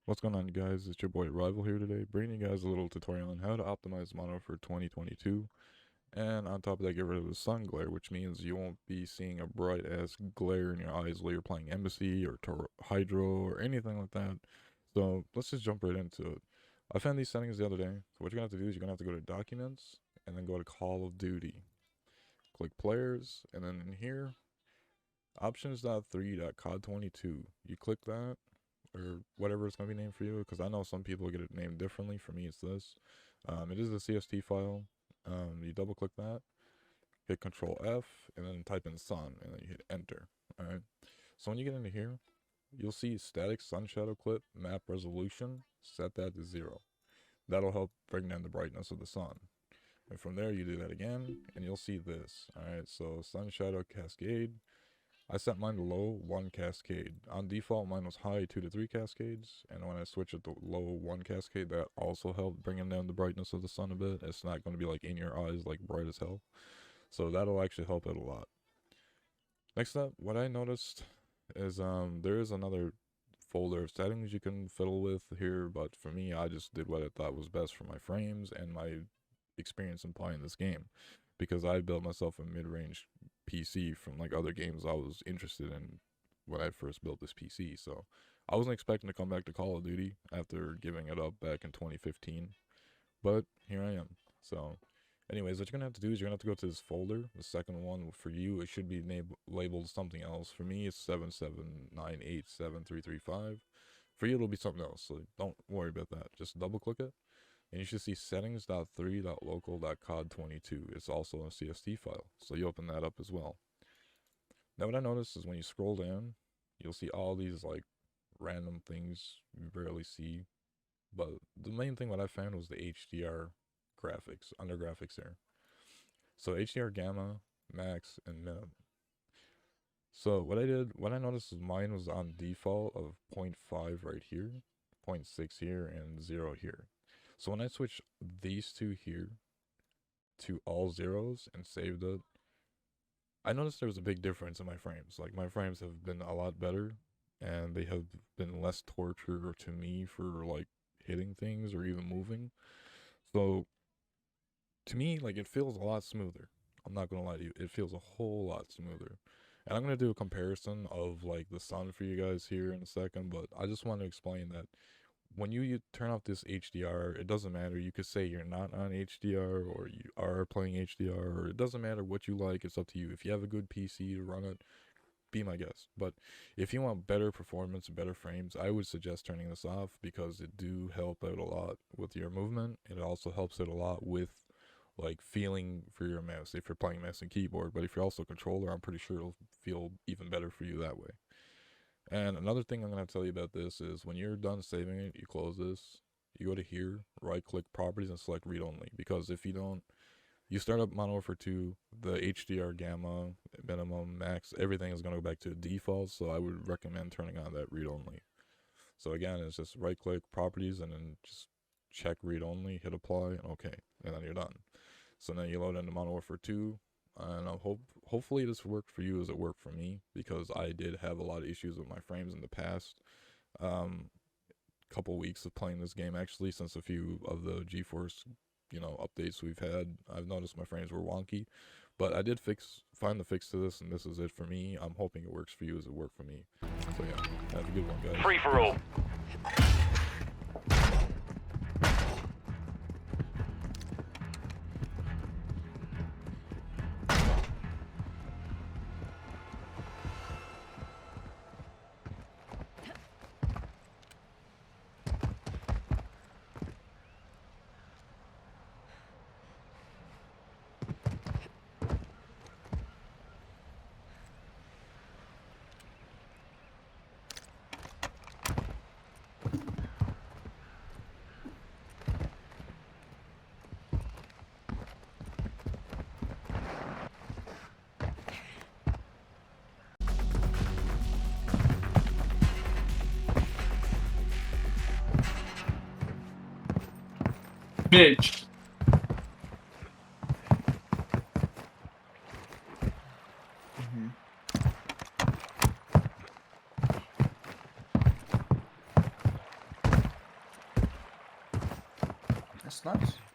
What's going on, you guys? It's your boy Rival here today, bringing you guys a little tutorial on how to optimize mono for 2022. And on top of that, get rid of the sun glare, which means you won't be seeing a bright ass glare in your eyes while you're playing Embassy or Hydro or anything like that. So let's just jump right into it. I found these settings the other day. So what you're gonna have to do is you're gonna have to go to Documents and then go to Call of Duty. Click Players, and then in here, options.3.cod22. You click that, or whatever it's going to be named for you, because I know some people get it named differently. For me, it's this. It is a CST file. You double click that, hit Control F, and then type in sun, and then you hit enter. Alright. So when you get into here, you'll see static sun shadow clip map resolution. Set that to 0. That'll help bring down the brightness of the sun. And from there, you do that again, and you'll see this. Alright, so sun shadow cascade. I set mine to low, 1 cascade. On default, mine was high, 2 to 3 cascades. And when I switch it to low, 1 cascade, that also helped bringing down the brightness of the sun a bit. It's not going to be like in your eyes, like bright as hell. So that'll actually help it a lot. Next up, what I noticed is there is another folder of settings you can fiddle with here. But for me, I just did what I thought was best for my frames and my experience in playing this game. Because I built myself a mid-range PC from like other games I was interested in when I first built this PC. So I wasn't expecting to come back to Call of Duty after giving it up back in 2015, but here I am. So anyways, what you're gonna have to do is you're gonna have to go to this folder. The second one for you, it should be labeled something else. For me, it's 779873335. For you, it'll be something else, so don't worry about that. Just double click it, and you should see settings.3.local.cod22. It's also a CST file, so you open that up as well. Now what I noticed is when you scroll down, you'll see all these like random things you barely see, but the main thing what I found was the HDR graphics, under graphics there. So HDR gamma, max, and min. So what I noticed is mine was on default of 0.5 right here, 0.6 here, and 0 here. So when I switch these two here to all zeros and saved it, I noticed there was a big difference in my frames. Like my frames have been a lot better, and they have been less torture to me for like hitting things or even moving. So to me, like it feels a lot smoother. I'm not gonna lie to you, it feels a whole lot smoother. And I'm gonna do a comparison of like the sun for you guys here in a second, but I just want to explain that when you turn off this HDR, it doesn't matter. You could say you're not on HDR or you are playing HDR, or it doesn't matter what you like. It's up to you. If you have a good PC to run it, be my guest. But if you want better performance and better frames, I would suggest turning this off because it do help out a lot with your movement. It also helps it a lot with like feeling for your mouse if you're playing mouse and keyboard. But if you're also controller, I'm pretty sure it'll feel even better for you that way. And another thing I'm going to tell you about this is when you're done saving it, you close this, you go to here, right click properties and select read only. Because if you don't, you start up Modern Warfare 2, the HDR gamma, minimum, max, everything is going to go back to default. So I would recommend turning on that read only. So again, it's just right click properties and then just check read only, hit apply, and okay. And then you're done. So now you load into Modern Warfare 2. And hopefully this worked for you as it worked for me, because I did have a lot of issues with my frames in the past couple weeks of playing this game. Actually, since a few of the GeForce updates we've had, I've noticed my frames were wonky, but I did find the fix to this, and this is it for me. I'm hoping it works for you as it worked for me. So yeah, have a good one, guys. Free for all. Bitch. That's nice.